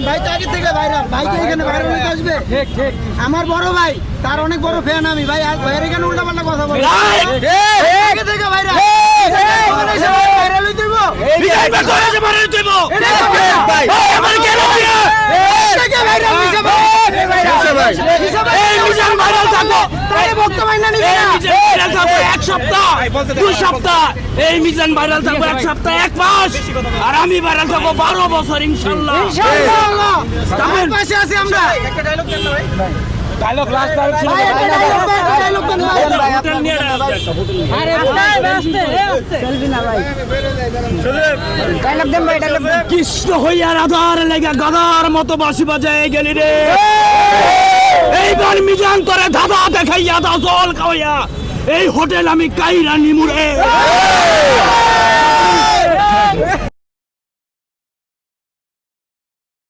ভাই তো আগে থেকে ভাইরাল, ভাই তো এখানে ভাইরাল হতে আসবে। ঠিক আমার বড় ভাই, তার অনেক বড় ফ্যান আমি ভাই। আর ভাইয়ের এখানে উল্টাপাল্টা কথা বলে আগে থেকে ভাইরাল ভাইরাল হইতে হইব। বিজয় ভাই করে যে ভাইরাল হইতে হইব। ভাই আমার কেন দিয়া থেকে ভাইরাল হইছে ভাই। এই মিজান ভাইরাল থাকবো। তারে বর্তমানে না নিবে এই না। মিজান ভাইরাল থাকবো এক সপ্তাহ 2 সপ্তাহ। এই মিজান ভাইরাল থাকবো এক সপ্তাহ 1 মাস। আর আমি ভাইরাল থাকবো 12 বছর ইনশাআল্লাহ। ইনশাআল্লাহ তার পাশে আছি আমরা। একটা ডায়লগ দেন না ভাই। ডায়লগ লাস্ট ডায়লগ ছিল ভাই একটা ডায়লগ দেন ভাই। হোটেল নিয়ে আরে আস্তে আস্তে চলবি না ভাই। ডায়লগ দেন ভাই, ডায়লগ দেন। কৃষ্ণ হইয়া রাধার লেগা গদার মতো বাঁশি বাজায় গেলি রে। এইবার মিজান করে ধাঁধা দেখাইয়া দাও জল খাওয়াইয়া এই হোটেল আমি কাইরা নিমুরে।